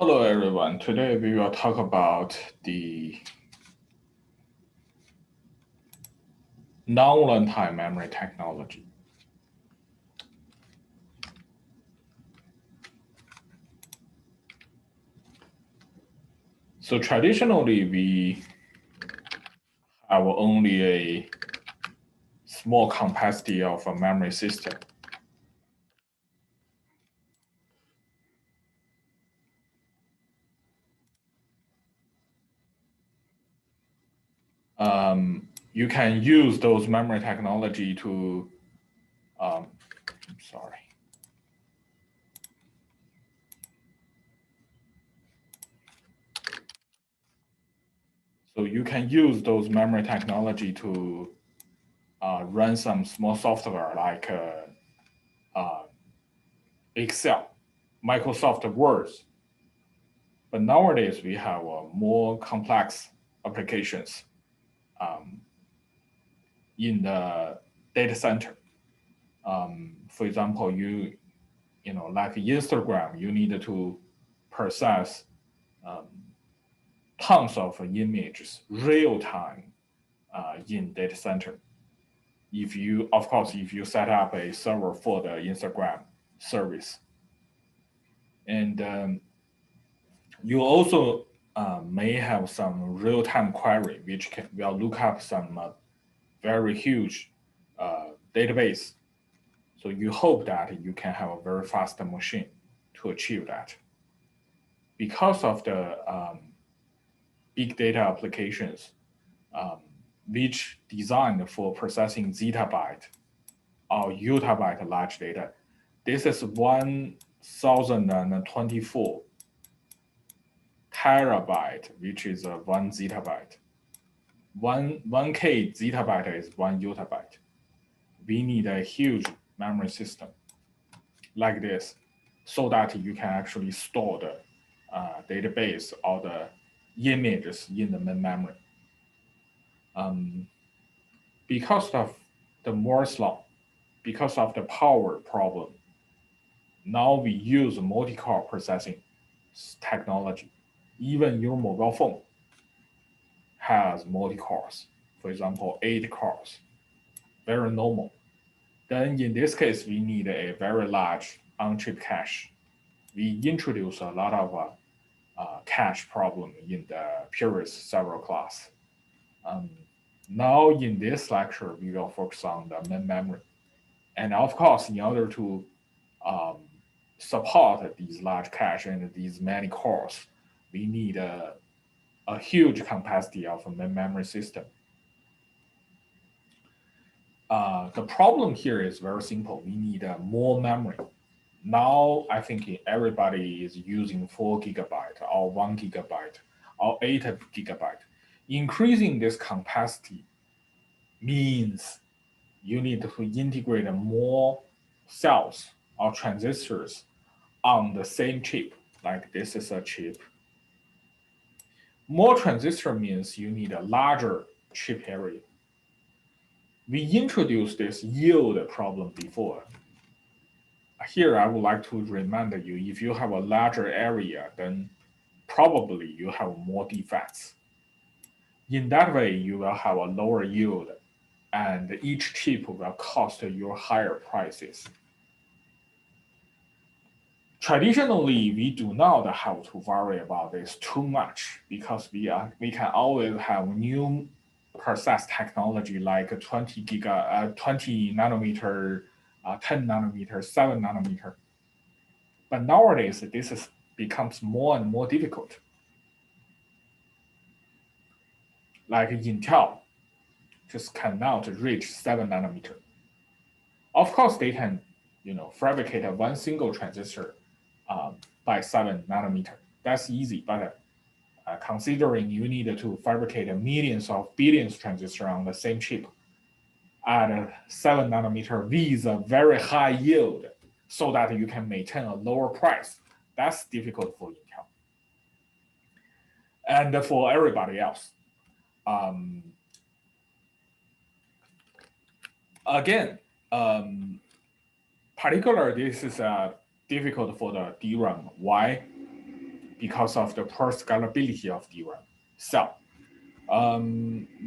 Hello, everyone. Today we will talk about the non-runtime memory technology. So traditionally, we have only a small capacity of a memory system. You can use those memory technology to, sorry. So you can use those memory technology to run some small software like Excel, Microsoft Word. But nowadays we have more complex applications in the data center. For example, like Instagram, you need to process tons of images real time in data center. Of course, if you set up a server for the Instagram service, and you also may have some real time query, which will look up some very huge database. So you hope that you can have a very fast machine to achieve that. Because of the big data applications, which designed for processing zettabyte or yottabyte large data, this is 1024 terabyte, which is one zettabyte. One K zettabyte is one yottabyte. We need a huge memory system like this so that you can actually store the database or the images in the main memory. Because of the Moore's law, because of the power problem, now we use multi-core processing technology. Even your mobile phone has multi-cores. For example, 8 cores, very normal. Then in this case, we need a very large on-chip cache. We introduce a lot of cache problem in the previous several class. Now in this lecture, we will focus on the main memory. And of course, in order to support these large cache and these many cores, we need a huge capacity of a main memory system. The problem here is very simple. We need more memory. Now, I think everybody is using 4 gigabyte or 1 gigabyte or 8 gigabyte. Increasing this capacity means you need to integrate more cells or transistors on the same chip, like this is a chip. More transistor means you need a larger chip area. We introduced this yield problem before. Here, I would like to remind you, if you have a larger area, then probably you have more defects. In that way, you will have a lower yield, and each chip will cost you higher prices. Traditionally, we do not have to worry about this too much because we can always have new process technology like 20 nanometer, 10 nanometer, 7 nanometer. But nowadays, becomes more and more difficult. Like Intel just cannot reach 7 nanometer. Of course, they can, fabricate one single transistor by 7 nanometer. That's easy, but considering you need to fabricate millions of billions transistors on the same chip at 7 nanometer with a very high yield so that you can maintain a lower price, that's difficult for Intel. And for everybody else. Again, particularly this is difficult for the DRAM. Why? because of the poor scalability of DRAM cell.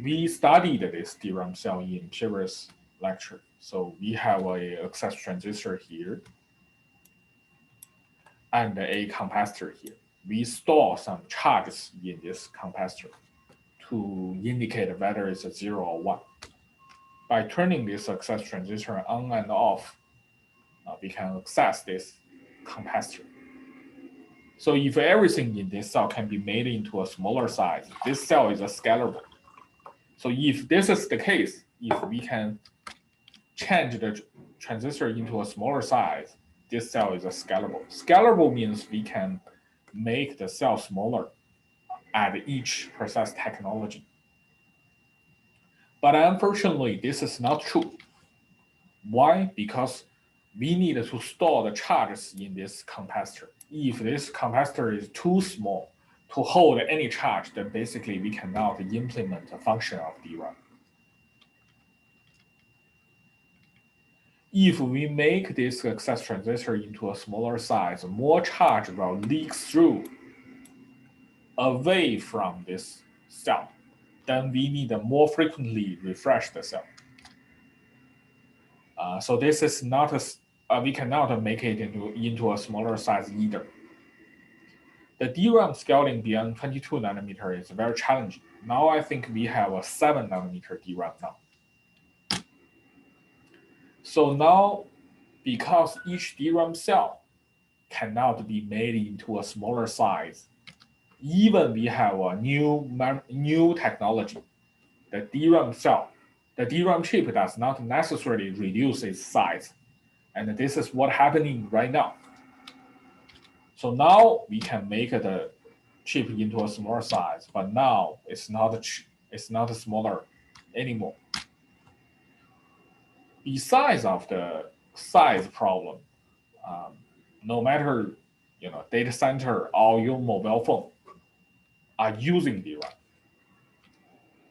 We studied this DRAM cell in previous lecture. So we have a access transistor here and a capacitor here. We store some charges in this capacitor to indicate whether it's a 0 or 1. By turning this access transistor on and off, we can access this capacitor. So if everything in this cell can be made into a smaller size, this cell is a scalable. So if this is the case, if we can change the transistor into a smaller size, this cell is a scalable. Scalable means we can make the cell smaller at each process technology. But unfortunately, this is not true. Why? Because we need to store the charges in this capacitor. If this capacitor is too small to hold any charge, then basically we cannot implement a function of DRAM. If we make this access transistor into a smaller size, more charge will leak through away from this cell. Then we need to more frequently refresh the cell. So this is not we cannot make it into a smaller size either. The DRAM scaling beyond 22 nanometer is very challenging. Now I think we have a 7 nanometer DRAM now. So now, because each DRAM cell cannot be made into a smaller size, even we have a new technology, the DRAM chip does not necessarily reduce its size. And this is what's happening right now. So now we can make the chip into a smaller size, but now it's not smaller anymore. Besides of the size problem, no matter data center or your mobile phone are using DRAM,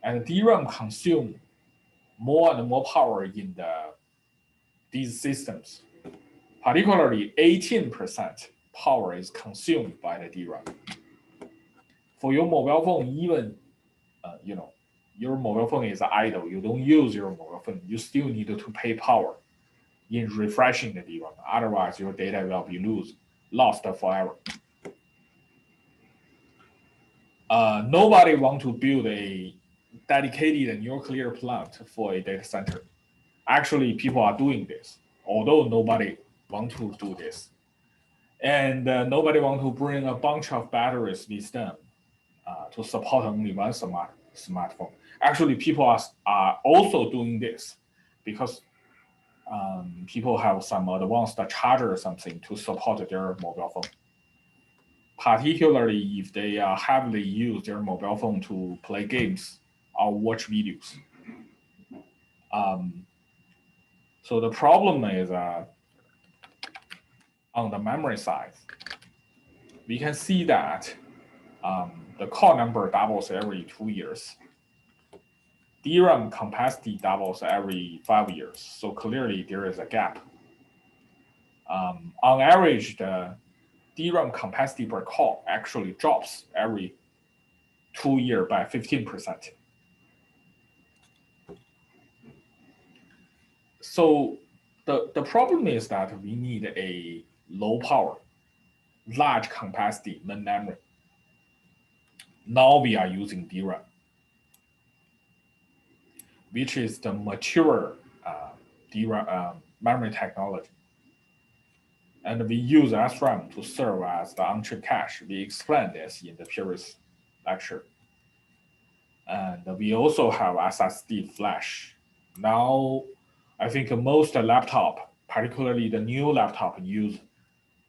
and DRAM consume more and more power in these systems. Particularly, 18% power is consumed by the DRAM. For your mobile phone, even your mobile phone is idle. You don't use your mobile phone. You still need to pay power in refreshing the DRAM. Otherwise, your data will be lost forever. Nobody wants to build a dedicated nuclear plant for a data center. Actually, people are doing this, although nobody wants to do this. And nobody wants to bring a bunch of batteries with them to support only one smartphone. Actually, people are also doing this because people have some advanced charger or something to support their mobile phone. Particularly if they heavily use their mobile phone to play games or watch videos. So the problem is on the memory side, we can see that the core number doubles every 2 years. DRAM capacity doubles every 5 years. So clearly there is a gap. On average, the DRAM capacity per core actually drops every 2 years by 15%. So the problem is that we need a low power, large capacity main memory. Now we are using DRAM, which is the mature DRAM memory technology. And we use SRAM to serve as the on-chip cache. We explained this in the previous lecture. And we also have SSD flash. Now, I think most laptop, particularly the new laptop, use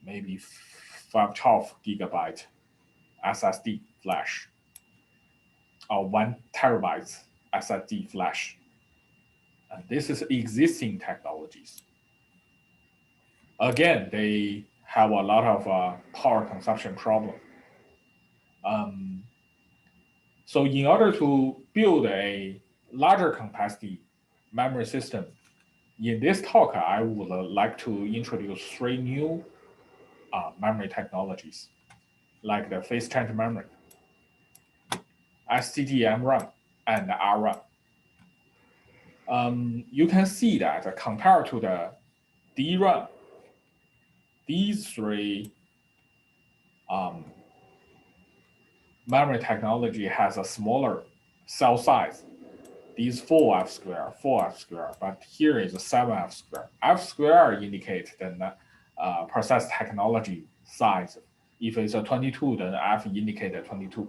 maybe 512 gigabyte SSD flash or 1 terabyte SSD flash. And this is existing technologies. Again, they have a lot of power consumption problem. So in order to build a larger capacity memory system, in this talk, I would like to introduce 3 new memory technologies. like the phase change memory, STT-MRAM, and RRAM. You can see that compared to the DRAM, these three memory technology has a smaller cell size. These 4F square, but here is 7F square. F square indicates the process technology size. If it's a 22, then F indicates 22.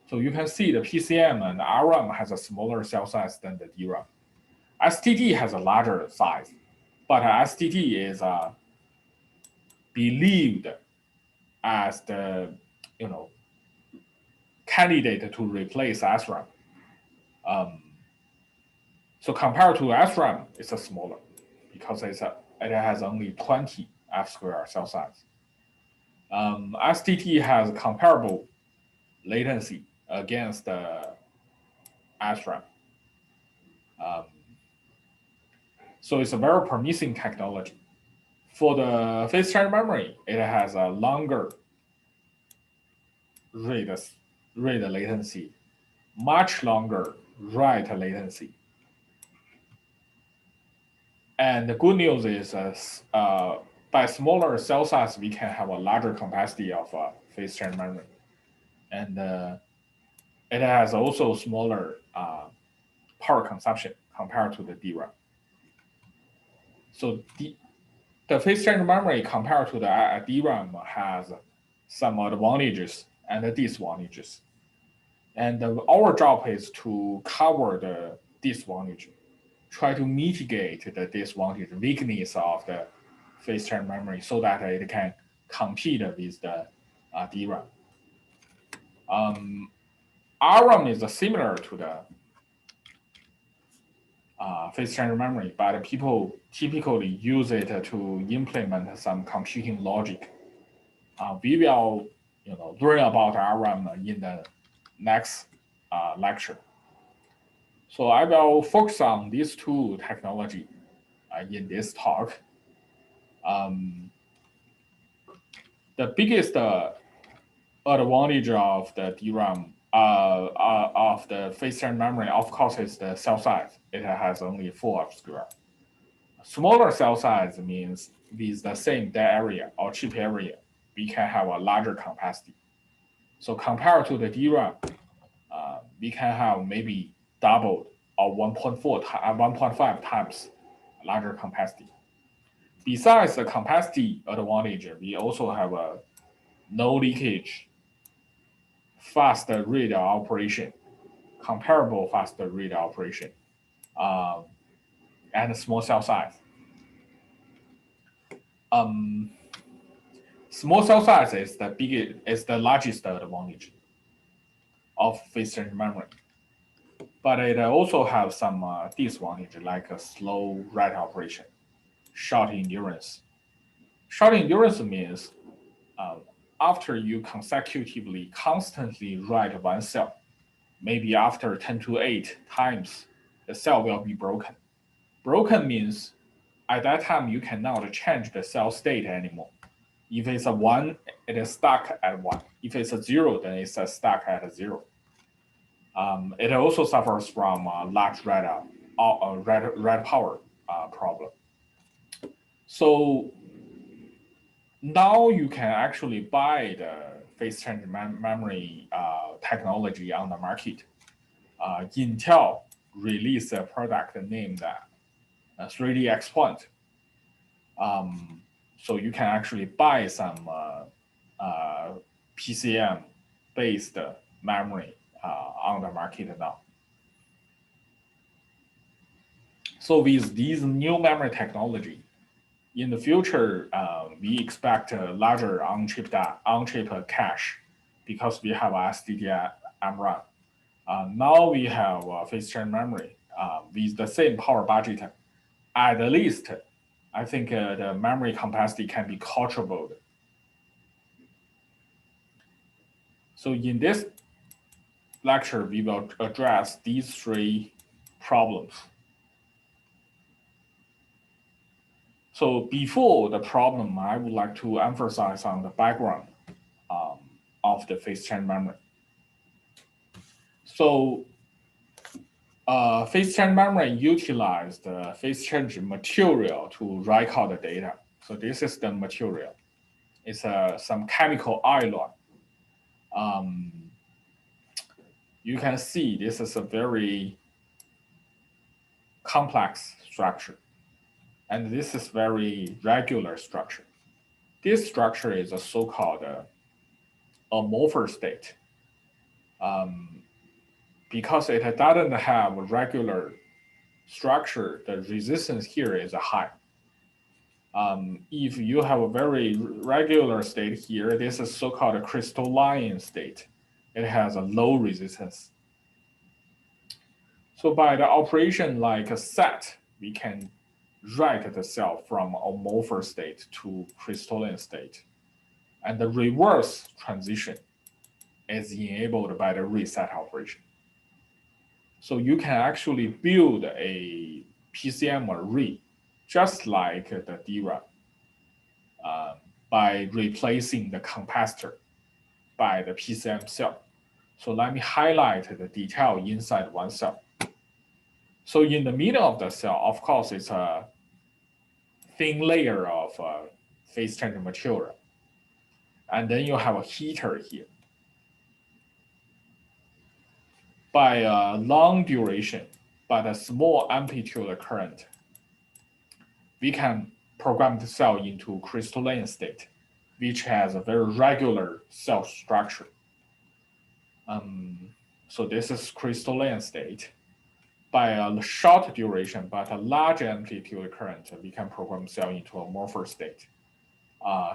So you can see the PCM and RRAM has a smaller cell size than the DRAM. STT has a larger size, but STT is believed as the candidate to replace SRAM. So compared to SRAM, it's a smaller because it has only 20 F square cell size. STT has comparable latency against SRAM. So it's a very promising technology. For the phase change memory, it has a longer read latency, much longer write latency. And the good news is by smaller cell size, we can have a larger capacity of phase change memory. And it has also smaller power consumption compared to the DRAM. So the phase change memory compared to the DRAM has some advantages and disadvantages. And our job is to cover the disadvantage, try to mitigate the disadvantage, weakness of the phase change memory so that it can compete with the DRAM. RRAM is similar to the phase change memory, but people typically use it to implement some computing logic. We will learn about RRAM in the next lecture. So I will focus on these two technology in this talk. The biggest advantage of the DRAM of the phase change memory, of course, is the cell size. It has only 4F square. Smaller cell size means with the same die area or chip area, we can have a larger capacity. So compared to the DRAM, we can have maybe doubled or 1.5 times larger capacity. Besides the capacity advantage, we also have a no leakage, fast read operation, comparable fast read operation, and small cell size. Small cell size is the largest advantage of phase change memory, but it also has some disadvantage like a slow write operation, short endurance. Short endurance means after you consecutively constantly write one cell, maybe after 10 to 8 times, the cell will be broken. Broken means at that time you cannot change the cell state anymore. If it's a 1, it is stuck at 1. If it's a 0, then it's stuck at a 0. It also suffers from large write power problem. So now you can actually buy the phase change memory technology on the market. Intel released a product named 3DX Point. So you can actually buy some PCM-based memory on the market now. So with these new memory technology, in the future, we expect a larger on-chip cache because we have STT-MRAM. Now we have phase change memory with the same power budget. At least, I think the memory capacity can be quadrupled. So in this lecture, we will address these three problems. So before the problem, I would like to emphasize on the background. of the phase change memory. So phase change memory utilized the phase change material to record the data. So this is the material. It's some chemical ion. You can see this is a very complex structure. And this is very regular structure. This structure is a so-called amorphous state. Because it doesn't have a regular structure, the resistance here is high. If you have a very regular state here, this is so-called a crystalline state. It has a low resistance. So by the operation like a set, we can write the cell from amorphous state to crystalline state. And the reverse transition is enabled by the reset operation. So you can actually build a PCM array just like the DRAM by replacing the capacitor by the PCM cell. So let me highlight the detail inside one cell. So in the middle of the cell, of course, it's a thin layer of phase change material. And then you have a heater here. By a long duration, but a small amplitude current, we can program the cell into crystalline state, which has a very regular cell structure. So this is crystalline state. By a short duration, but a large amplitude current, we can program cell into a amorphous state.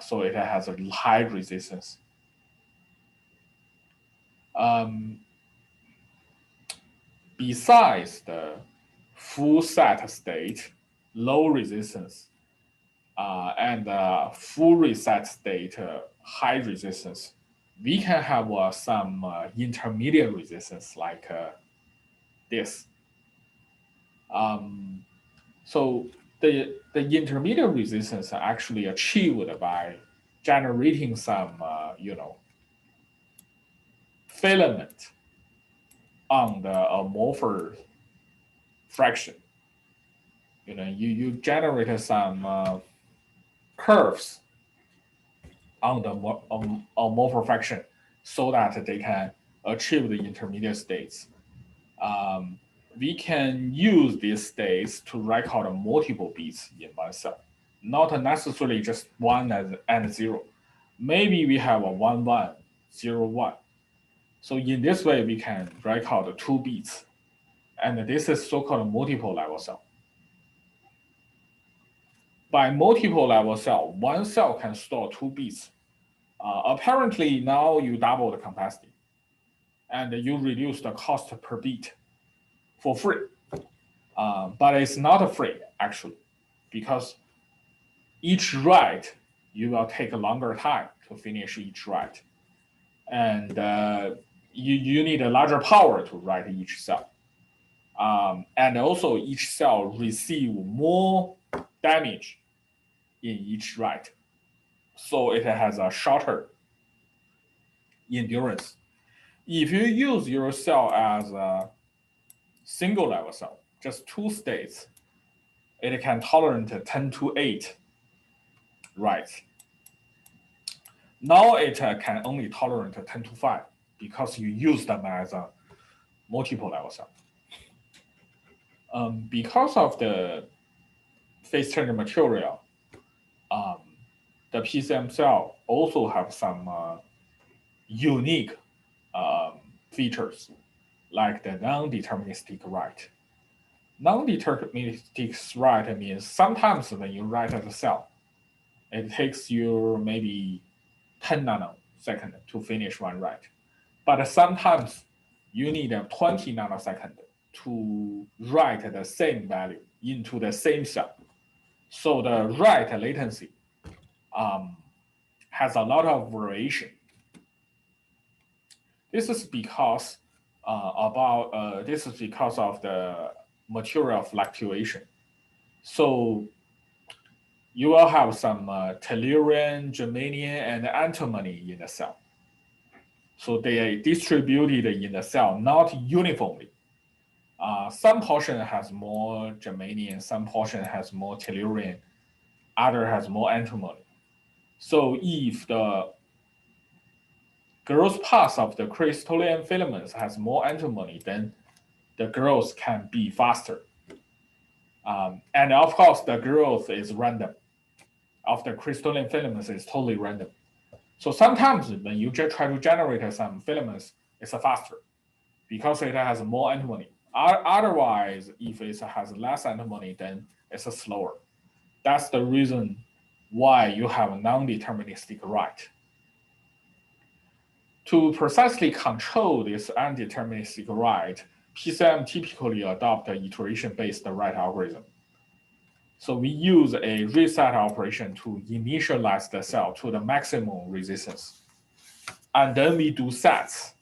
So it has a high resistance. Besides the full set state, low resistance, and full reset state, high resistance, we can have some intermediate resistance like this. So the intermediate resistance are actually achieved by generating some, filament on the amorphous fraction. You generate some curves on the amorphous fraction so that they can achieve the intermediate states. We can use these states to record multiple bits in one cell, not necessarily just 1 and 0. Maybe we have a 1, 1, 0, 1. So in this way, we can record 2 bits. And this is so-called multiple level cell. By multiple level cell, one cell can store 2 bits. Apparently, now you double the capacity. And you reduce the cost per bit for free. But it's not free, actually, because each write, you will take a longer time to finish each write. And you need a larger power to write each cell. And also, each cell receive more damage in each write. So it has a shorter endurance. If you use your cell as a single level cell, just 2 states, it can tolerate 10 to 8 writes. Now it can only tolerate 10 to 5 because you use them as a multiple level cell. Because of the phase change material, the PCM cell also have some unique features, like the non-deterministic write. Non-deterministic write means sometimes when you write the cell, it takes you maybe 10 nanoseconds to finish one write. But sometimes you need 20 nanoseconds to write the same value into the same cell. So the write latency has a lot of variation. This is because of the material fluctuation. So you will have some tellurium, germanium, and antimony in the cell. So they are distributed in the cell not uniformly. Some portion has more germanium, some portion has more tellurium, other has more antimony. So if the growth path of the crystalline filaments has more antimony, then the growth can be faster. And of course, the growth is random. Of the crystalline filaments is totally random. So sometimes when you just try to generate some filaments, it's faster because it has more antimony. Otherwise, if it has less antimony, then it's slower. That's the reason why you have a non-deterministic right. To precisely control this undeterministic right, PCM typically adopt an iteration-based right algorithm. So we use a reset operation to initialize the cell to the maximum resistance. And then we do sets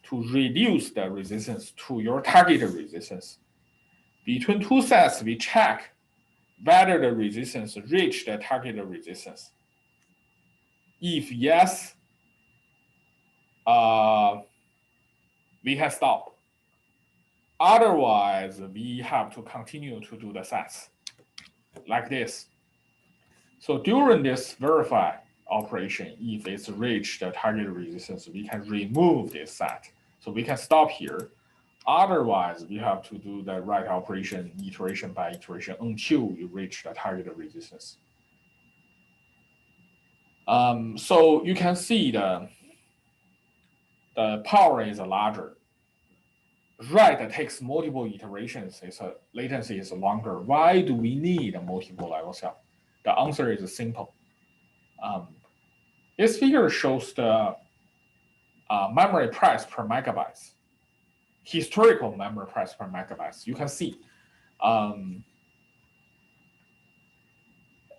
to reduce the resistance to your target resistance. Between two sets, we check whether the resistance reached the target resistance. If yes, we can stop. Otherwise, we have to continue to do the sets like this. So during this verify operation, if it's reached the target resistance, we can remove this set. So we can stop here. Otherwise, we have to do the right operation iteration by iteration until we reach the target resistance. So you can see the power is larger. Right takes multiple iterations, its latency is longer. Why do we need a multiple level cell? The answer is simple. This figure shows the memory price per megabytes, historical memory price per megabytes. You can see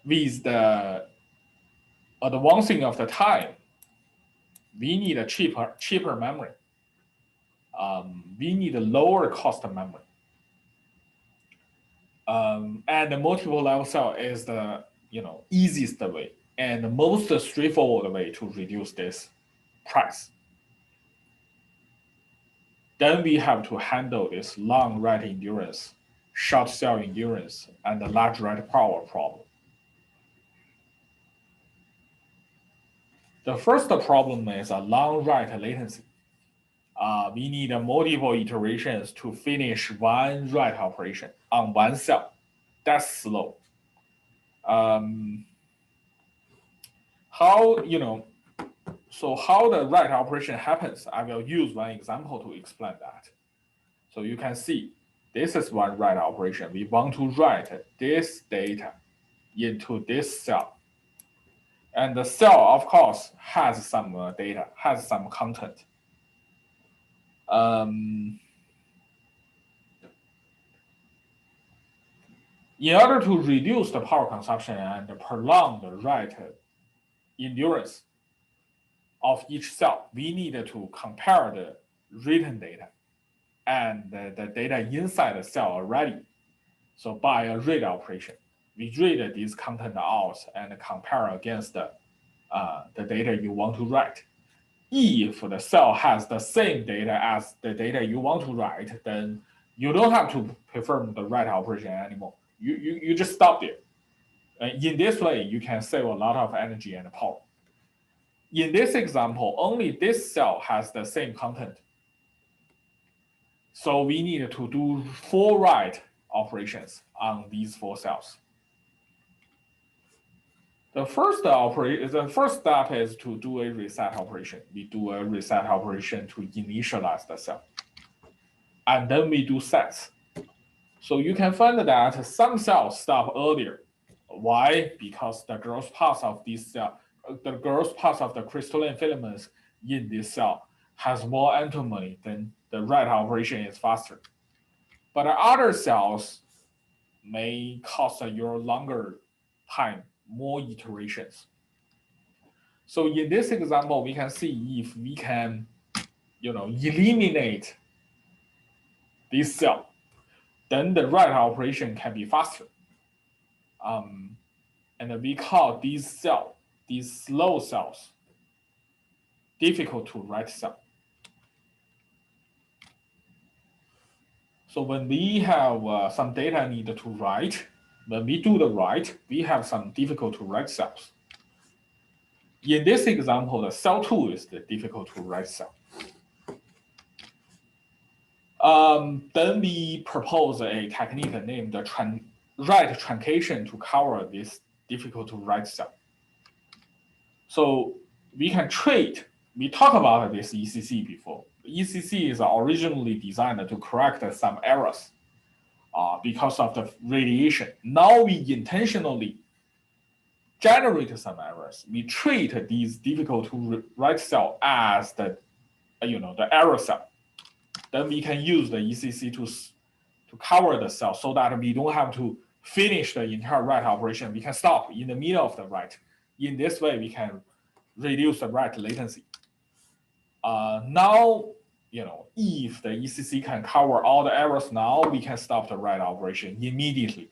with the advancing of the time, we need a cheaper memory. We need a lower cost memory. And the multiple level cell is the easiest way and the most straightforward way to reduce this price. Then we have to handle this long write endurance, short cell endurance, and the large write power problem. The first problem is a long write latency. We need multiple iterations to finish one write operation on one cell. That's slow. So how the write operation happens, I will use one example to explain that. So you can see, this is one write operation. We want to write this data into this cell. And the cell, of course, has some data, has some content. In order to reduce the power consumption and prolong the write endurance of each cell, we need to compare the written data and the data inside the cell already. So by a read operation, we read this content out and compare against the data you want to write. If the cell has the same data as the data you want to write, then you don't have to perform the write operation anymore. You just stop there. In this way, you can save a lot of energy and power. In this example, only this cell has the same content. So we need to do 4 write operations on these 4 cells. The first step is to do a reset operation. We do a reset operation to initialize the cell. And then we do sets. So you can find that some cells stop earlier. Why? Because the growth path of this cell, the growth path of the crystalline filaments in this cell has more antimony, then the write operation is faster. But other cells may cost you longer time, more iterations. So in this example, we can see if we can, eliminate this cell, then the write operation can be faster. And we call these slow cells, difficult to write cell. So when we have some data needed to write, when we do the write, we have some difficult to write cells. In this example, the cell 2 is the difficult to write cell. Then we propose a technique named the write truncation to cover this difficult to write cell. So we can treat, we talked about this ECC before. ECC is originally designed to correct some errors because of the radiation. Now we intentionally generate some errors. We treat these difficult to write cell as the error cell. Then we can use the ECC to cover the cell so that we don't have to finish the entire write operation. We can stop in the middle of the write. In this way, we can reduce the write latency. Now, if the ECC can cover all the errors now, we can stop the write operation immediately.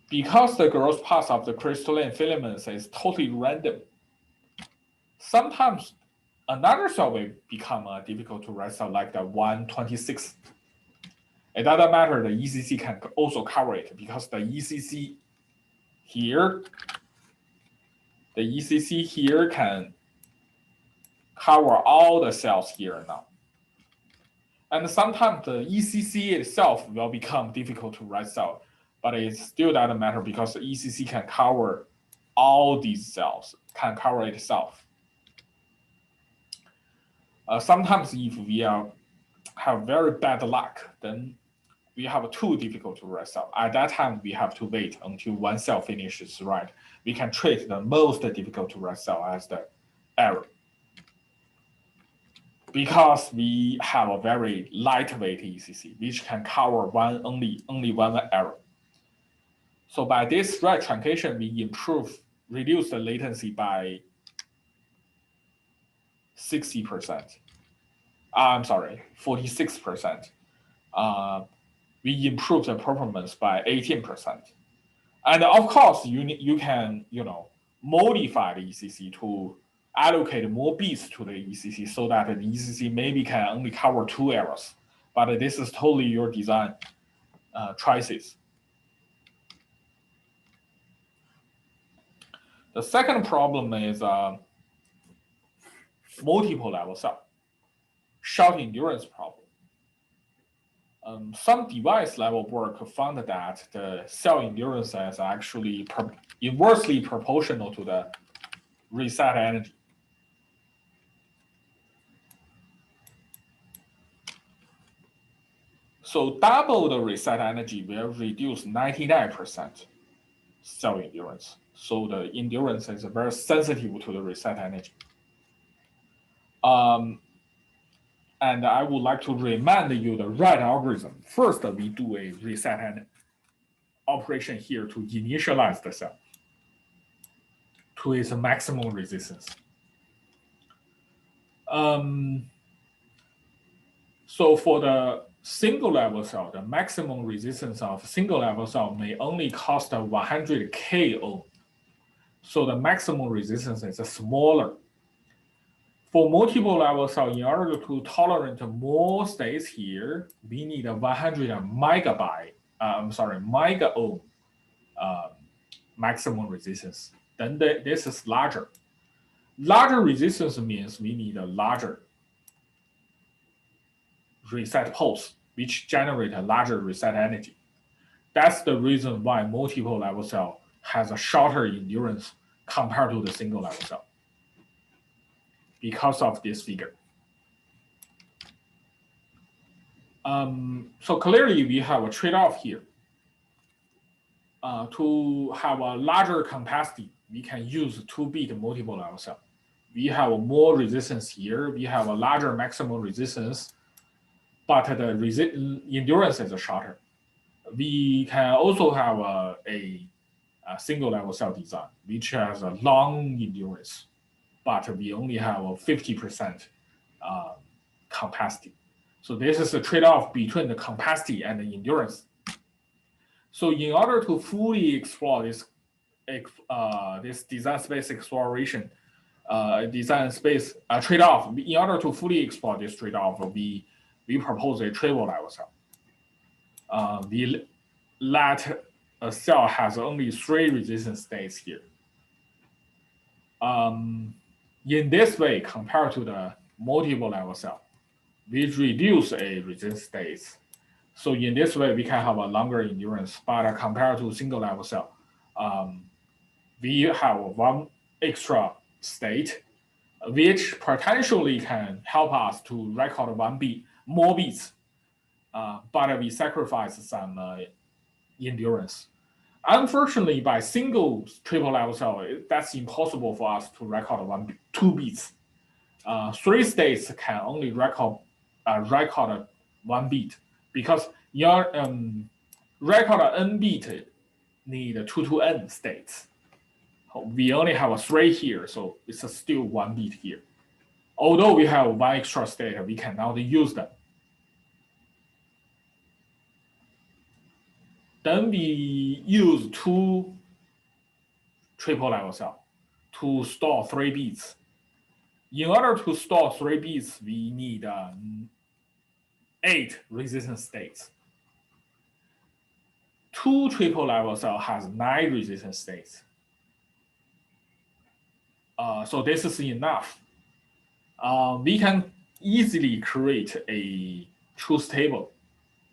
Because the growth path of the crystalline filaments is totally random, sometimes another cell will become difficult to write cell like the 126. It doesn't matter, the ECC can also cover it because the ECC here can cover all the cells here now. And sometimes the ECC itself will become difficult to write cell, but it still doesn't matter because the ECC can cover all these cells, can cover itself. Sometimes if we have very bad luck, then we have too difficult to write cell. At that time, we have to wait until one cell finishes write. We can treat the most difficult to write cell as the error. Because we have a very lightweight ECC, which can cover only one error. So by this write truncation, we reduce the latency by 60%. I'm sorry, 46%. We improve the performance by 18%. And of course, you can modify the ECC to allocate more bits to the ECC so that the ECC maybe can only cover 2 errors. But this is totally your design choices. The second problem is multiple level cell, short endurance problem. Some device level work found that the cell endurance is actually inversely proportional to the reset energy. So double the reset energy will reduce 99% cell endurance. So the endurance is very sensitive to the reset energy. And I would like to remind you the right algorithm. First, we do a reset operation here to initialize the cell to its maximum resistance. So for the single level cell, the maximum resistance of single level cell may only cost 100K ohm. So the maximum resistance is smaller. For multiple level cell, in order to tolerate more states here, we need a 100 mega ohm maximum resistance. Then this is larger. Larger resistance means we need a larger reset pulse, which generate a larger reset energy. That's the reason why multiple level cell has a shorter endurance compared to the single level cell, because of this figure. So clearly we have a trade-off here. To have a larger capacity, we can use 2-bit multiple level cell. We have more resistance here. We have a larger maximum resistance, but the endurance is shorter. We can also have a single level cell design, which has a long endurance, but we only have a 50% capacity. So this is a trade-off between the capacity and the endurance. So in order to fully explore this design space exploration, design space trade-off. In order to fully exploit this trade-off, we propose a triple level cell. We let a cell has only 3 resistance states here. In this way, compared to the multiple level cell, we reduce a resistance states. So in this way, we can have a longer endurance, but compared to single level cell, we have one extra state, which potentially can help us to record more beats, but we sacrifice some endurance. Unfortunately, by single triple level cell, that's impossible for us to record 2 beats. 3 states can only record 1 beat, because your record n beat need 2 to n states. We only have 3 here, so it's still 1 beat here. Although we have 1 extra state, we cannot use them. Then we use 2 triple level cell to store 3 beats. In order to store 3 beats, we need 8 resistance states. 2 triple level cell has 9 resistance states. So this is enough. We can easily create a truth table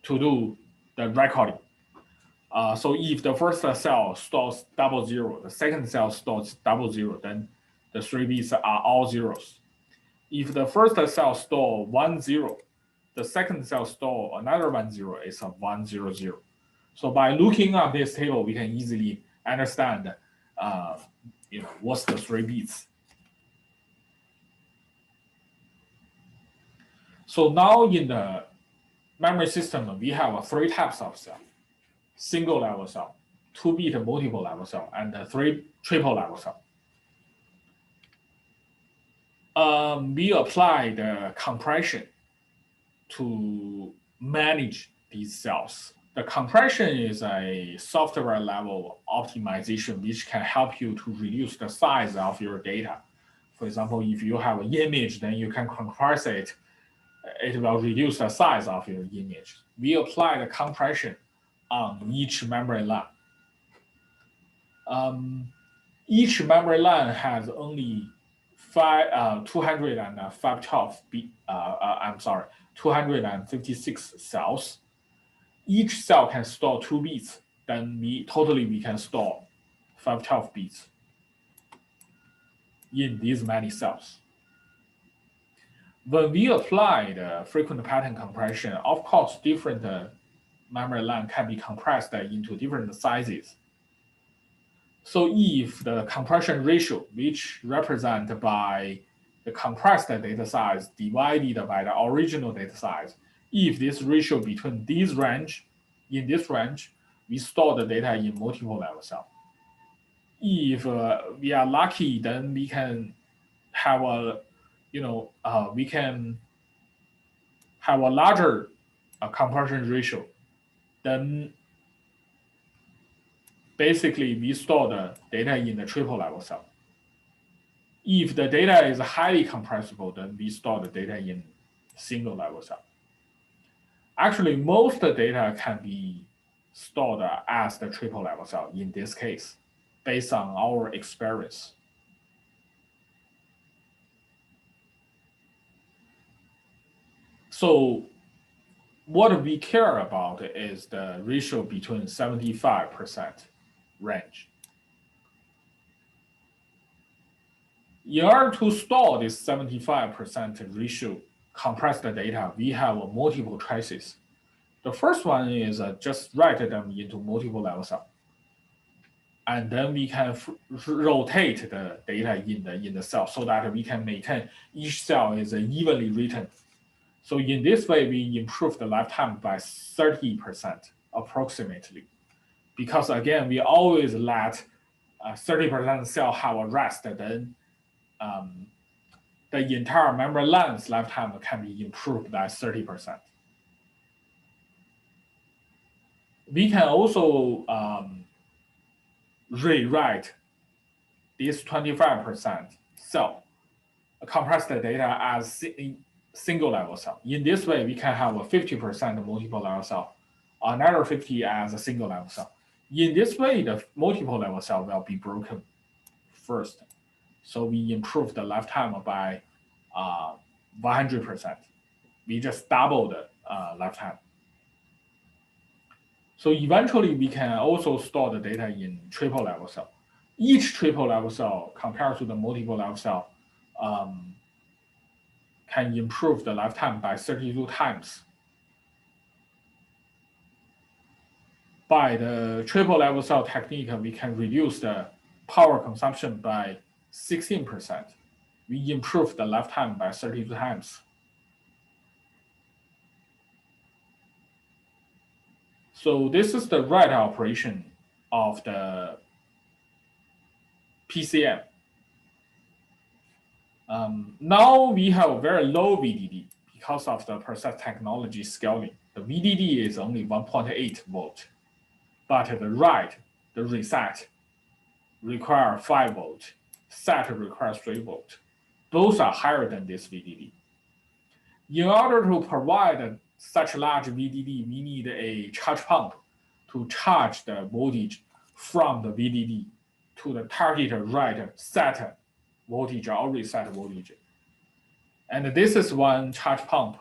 to do the recording. So if the first cell stores 00, the second cell stores 00, then the 3 bits are all zeros. If the first cell stores 10, the second cell store another 10, it's a 100. So by looking at this table, we can easily understand what's the 3 bits. So now in the memory system, we have 3 types of cell: single level cell, 2-bit multiple level cell, and 3 triple level cell. We apply the compression to manage these cells. The compression is a software level optimization which can help you to reduce the size of your data. For example, if you have an image, then you can compress it. It will reduce the size of your image. We apply the compression on each memory line. Each memory line has only 256 cells. Each cell can store 2 bits. Then we can store 512 bits in these many cells. When we apply the frequent pattern compression, of course, different memory line can be compressed into different sizes. So if the compression ratio, which represented by the compressed data size divided by the original data size, if this ratio between in this range, we store the data in multiple level cell. If we are lucky, then we can have a larger compression ratio. Then basically we store the data in the triple level cell. If the data is highly compressible, then we store the data in single level cell. Actually, most data can be stored as the triple level cell in this case, based on our experience. So what we care about is the ratio between 75% range. In order to store this 75% ratio compressed data, we have multiple choices. The first one is just write them into multiple level cell. And then we can rotate the data in the cell so that we can maintain each cell is evenly written. So in this way, we improve the lifetime by 30% approximately. Because again, we always let 30% cell have a rest, then the entire memory line's lifetime can be improved by 30%. We can also rewrite this 25% cell compress the data as single level cell. In this way, we can have a 50% multiple level cell, another 50 as a single level cell. In this way, the multiple level cell will be broken first. So we improve the lifetime by 100%. We just double the lifetime. So eventually, we can also store the data in triple level cell. Each triple level cell compared to the multiple level cell can improve the lifetime by 32 times. By the triple level cell technique, we can reduce the power consumption by 16%. We improve the lifetime by 32 times. So this is the right operation of the PCM. Now we have a very low VDD because of the process technology scaling. The VDD is only 1.8 volt, but the reset require 5 volt, set requires 3 volt. Both are higher than this VDD. In order to provide such large VDD, we need a charge pump to charge the voltage from the VDD to the target set voltage or reset voltage. And this is one charge pump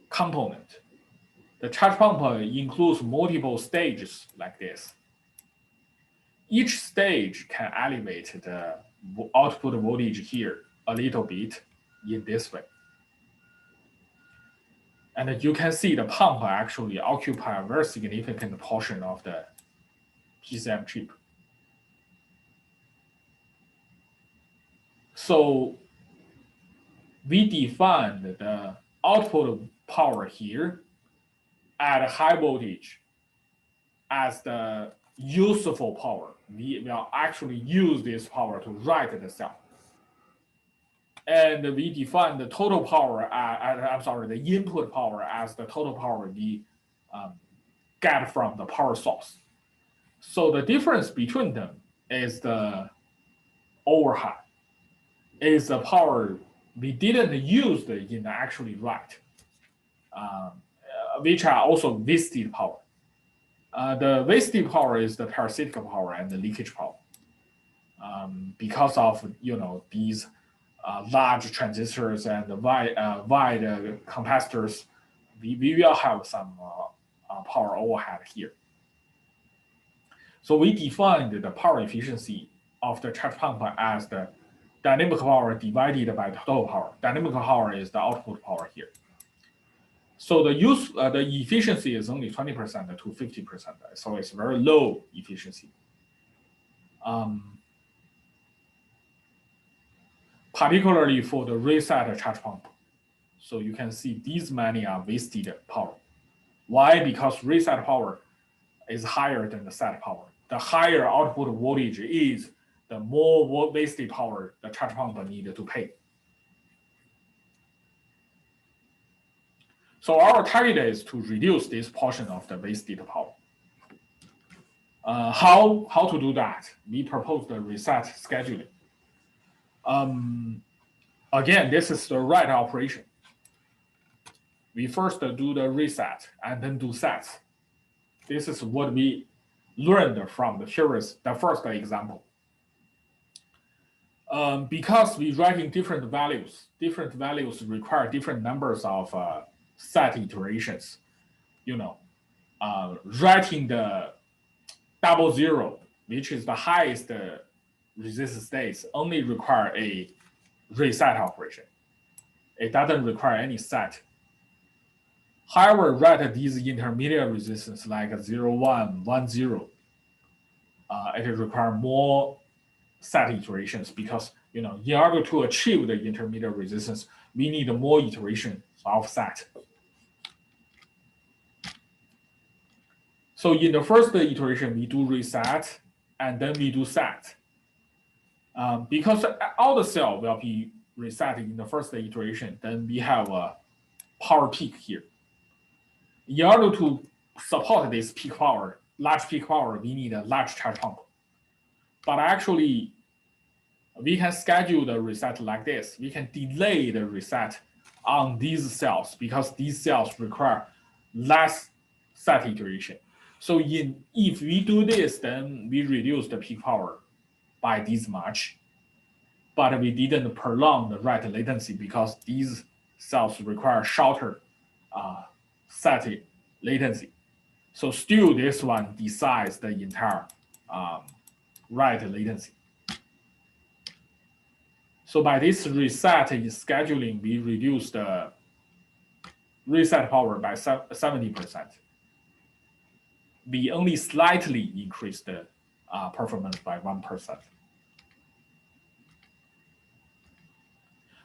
component. The charge pump includes multiple stages like this. Each stage can elevate the output voltage here a little bit in this way. And you can see the pump actually occupy a very significant portion of the PCM chip. So we defined the output power here at high voltage as the useful power. We will actually use this power to write the cell. And we define the total power, the input power as the total power we get from the power source. So the difference between them is the overhead, is the power we didn't use in the actually write, which are also wasted power. The wasted power is the parasitic power and the leakage power. Because of these large transistors and wide capacitors, we will have some power overhead here. So we defined the power efficiency of the charge pump as the dynamic power divided by total power. Dynamic power is the output power here. So the efficiency is only 20% to 50%. So it's very low efficiency. Particularly for the reset charge pump. So you can see these many are wasted power. Why? Because reset power is higher than the set power. The higher output voltage is, the more wasted power the charge pump needs to pay. So our target is to reduce this portion of the wasted power. How to do that? We propose the reset scheduling. Again, this is the right operation. We first do the reset and then do sets. This is what we learned from the first example. Because we writing different values require different numbers of set iterations. Writing the 00, which is the highest resistance states, only require a reset operation. It doesn't require any set. However, write these intermediate resistance like 0, 1, 1, 0. It requires more set iterations because in order to achieve the intermediate resistance, we need more iterations of set. So in the first iteration, we do reset and then we do set. Because all the cell will be reset in the first iteration, then we have a power peak here. In order to support this peak power, large peak power, we need a large charge pump. But actually, we can schedule the reset like this. We can delay the reset on these cells because these cells require less set iteration. So if we do this, then we reduce the peak power by this much, but we didn't prolong the write latency because these cells require shorter set latency. So still this one decides the entire write latency. So by this reset in scheduling, we reduce the reset power by 70%. We only slightly increase the performance by 1%.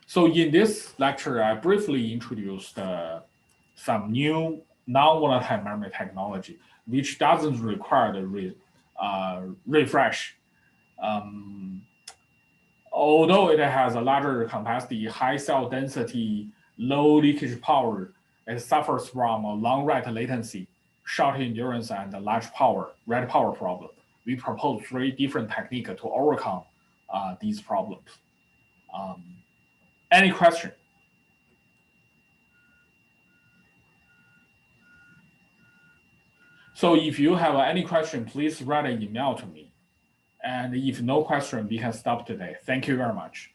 So in this lecture, I briefly introduced some new non-volatile memory technology, which doesn't require the refresh. Although it has a larger capacity, high cell density, low leakage power, it suffers from a long write latency, short endurance, and a large power, read power problem. We propose 3 different techniques to overcome these problems. Any question? So if you have any question, please write an email to me. And if no question, we can stop today. Thank you very much.